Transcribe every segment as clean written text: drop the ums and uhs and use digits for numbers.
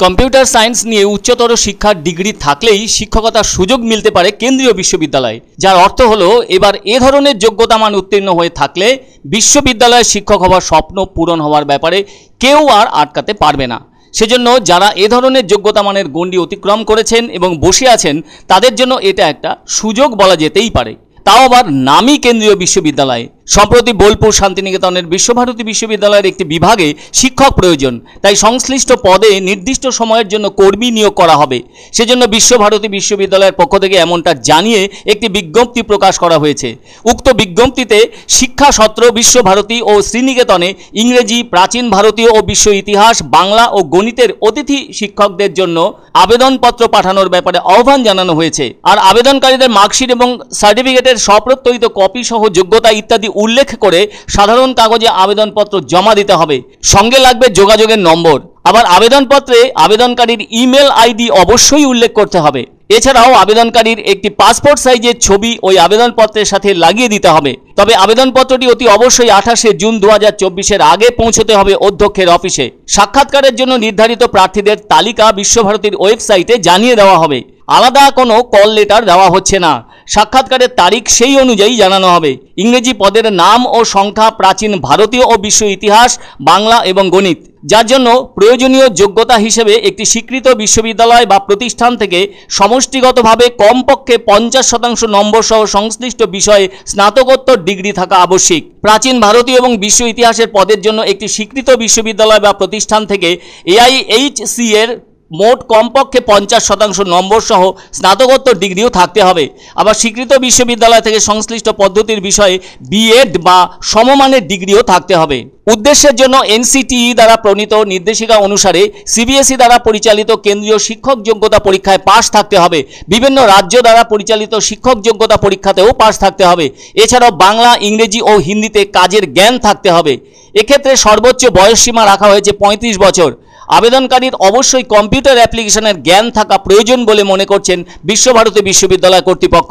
Computer science নিয়ে উচ্চতর শিক্ষার ডিগ্রি থাকলেই শিক্ষকতার সুযোগ মিলতে পারে কেন্দ্রীয় বিশ্ববিদ্যালয়ে, যার অর্থ হলো এবার এ ধরনের যোগ্যতা মান উত্তীর্ণ হয়ে থাকলে বিশ্ববিদ্যালয়ে শিক্ষক হওয়ার স্বপ্ন পূরণ হওয়ার ব্যাপারে কেউ আর আটকাতে পারবে না। সেজন্য যারা এ ধরনের যোগ্যতা মানের গণ্ডি অতিক্রম করেছেন এবং বসে আছেন তাদের জন্য এটা একটা সুযোগ বলা যেতেই পারে, তাও আবার নামী কেন্দ্রীয় বিশ্ববিদ্যালয়ে। সম্প্রতি বোলপুর শান্তিনিকেতনের বিশ্বভারতী বিশ্ববিদ্যালয়ের একটি বিভাগে শিক্ষক প্রয়োজন, তাই সংশ্লিষ্ট পদে নির্দিষ্ট সময়ের জন্য কর্মী নিয়োগ করা হবে। সেজন্য বিশ্বভারতী বিশ্ববিদ্যালয়ের পক্ষ থেকে এমনটা জানিয়ে একটি বিজ্ঞপ্তি প্রকাশ করা হয়েছে। উক্ত বিজ্ঞপ্তিতে শিক্ষা সত্র বিশ্বভারতী ও শ্রীনিকেতনে ইংরেজি, প্রাচীন ভারতীয় ও বিশ্ব ইতিহাস, বাংলা ও গণিতের অতিথি শিক্ষকদের জন্য আবেদনপত্র পাঠানোর ব্যাপারে আহ্বান জানানো হয়েছে। আর আবেদনকারীদের মার্কশিট এবং সার্টিফিকেটের স্বপ্রত্যয়িত কপি সহ যোগ্যতা ইত্যাদি উল্লেখ করে সাধারণ কাগজে আবেদনপত্র জমা দিতে হবে। সঙ্গে লাগবে যোগাযোগের নম্বর। আবার আবেদনপত্রে আবেদনকারীর ইমেল আইডি অবশ্যই উল্লেখ করতে হবে। এছাড়াও আবেদনকারীর একটি পাসপোর্ট সাইজের ছবি ওই আবেদনপত্রের সাথে লাগিয়ে দিতে হবে। তবে আবেদনপত্রটি অতি অবশ্যই 28শে জুন 2024-এর আগে পৌঁছতে হবে অধ্যক্ষের অফিসে। সাক্ষাৎকারের জন্য নির্ধারিত প্রার্থীদের তালিকা বিশ্বভারতীর ওয়েবসাইটে জানিয়ে দেওয়া হবে। আলাদা কোনো কল লেটার দেওয়া হচ্ছে না। সাক্ষাৎকারের তারিখ সেই অনুযায়ী জানানো হবে। ইংরেজি পদের নাম ও সংখ্যা প্রাচীন ভারতীয় ও বিশ্ব ইতিহাস, বাংলা এবং গণিত, যার জন্য প্রয়োজনীয় যোগ্যতা হিসেবে একটি স্বীকৃত বিশ্ববিদ্যালয় বা প্রতিষ্ঠান থেকে সমষ্টিগতভাবে কমপক্ষে 50% নম্বর সহ সংশ্লিষ্ট বিষয়ে স্নাতকোত্তর ডিগ্রি থাকা আবশ্যিক। প্রাচীন ভারতীয় এবং বিশ্ব ইতিহাসের পদের জন্য একটি স্বীকৃত বিশ্ববিদ্যালয় বা প্রতিষ্ঠান থেকে AIHC এর মোট কমপক্ষে 50% নম্বর সহ স্নাতকোত্তর ডিগ্রিও থাকতে হবে। আবার স্বীকৃত বিশ্ববিদ্যালয় থেকে সংশ্লিষ্ট পদ্ধতির বিষয়ে BEd বা সমমানের ডিগ্রিও থাকতে হবে। উদ্দেশ্যের জন্য NCTE দ্বারা প্রণীত নির্দেশিকা অনুসারে CBSE দ্বারা পরিচালিত কেন্দ্রীয় শিক্ষক যোগ্যতা পরীক্ষায় পাশ থাকতে হবে। বিভিন্ন রাজ্য দ্বারা পরিচালিত শিক্ষক যোগ্যতা পরীক্ষাতেও পাশ থাকতে হবে। এছাড়াও বাংলা, ইংরেজি ও হিন্দিতে কাজের জ্ঞান থাকতে হবে। এক্ষেত্রে সর্বোচ্চ বয়সসীমা রাখা হয়েছে 35 বছর। আবেদনকারীর অবশ্যই কম্পিউটার অ্যাপ্লিকেশনের জ্ঞান থাকা প্রয়োজন বলে মনে করছেন বিশ্বভারতী বিশ্ববিদ্যালয় কর্তৃপক্ষ।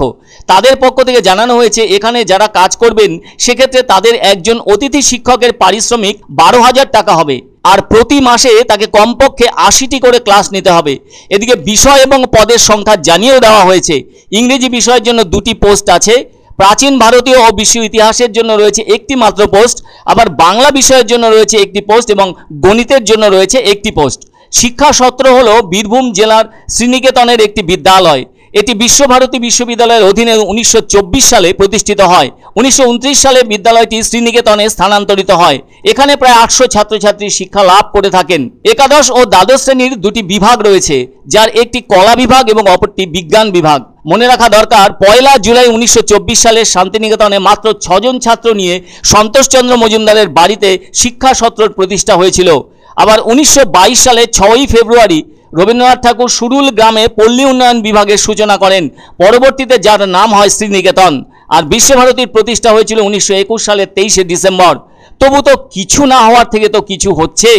তাদের পক্ষ থেকে জানানো হয়েছে এখানে যারা কাজ করবেন সেক্ষেত্রে তাদের একজন অতিথি শিক্ষকের পারিশ্রমিক 12,000 টাকা হবে, আর প্রতি মাসে তাকে কমপক্ষে 80টি করে ক্লাস নিতে হবে। এদিকে বিষয় এবং পদের সংখ্যা জানিয়েও দেওয়া হয়েছে। ইংরেজি বিষয়ের জন্য 2টি পোস্ট আছে, প্রাচীন ভারতীয় ও বিশ্ব ইতিহাসের জন্য রয়েছে একটি মাত্র পোস্ট, আবার বাংলা বিষয়ের জন্য রয়েছে একটি পোস্ট এবং গণিতের জন্য রয়েছে একটি পোস্ট। শিক্ষা সত্র হলো বীরভূম জেলার শ্রীনিকেতনের একটি বিদ্যালয়। এটি বিশ্বভারতী বিশ্ববিদ্যালয়ের অধীনে 1924 সালে প্রতিষ্ঠিত হয়। 1929 সালে বিদ্যালয়টি শ্রীনিকেতনে স্থানান্তরিত হয়। এখানে প্রায় 800 ছাত্রছাত্রী শিক্ষা লাভ করে থাকেন। একাদশ ও দ্বাদশ শ্রেণীর 2টি বিভাগ রয়েছে, যার একটি কলা বিভাগ এবং অপরটি বিজ্ঞান বিভাগ। মনে রাখা দরকার, 1 জুলাই 1924 সালে শান্তিনিকেতনে মাত্র 6 জন ছাত্র নিয়ে সন্তোষচন্দ্র মজুমদারের বাড়িতে শিক্ষা সত্র প্রতিষ্ঠা হয়েছিল। আবার 1922 সালে 6ই ফেব্রুয়ারি রবীন্দ্রনাথ ঠাকুর সুরুল গ্রামে পল্লী উন্নয়ন বিভাগের সূচনা করেন, পরবর্তীতে যার নাম হয় শ্রীনিকেতন। আর বিশ্বভারতীর প্রতিষ্ঠা হয়েছিল 1921 সালের 23শে ডিসেম্বর। তবু তো কিছু না হওয়ার থেকে তো কিছু হচ্ছে।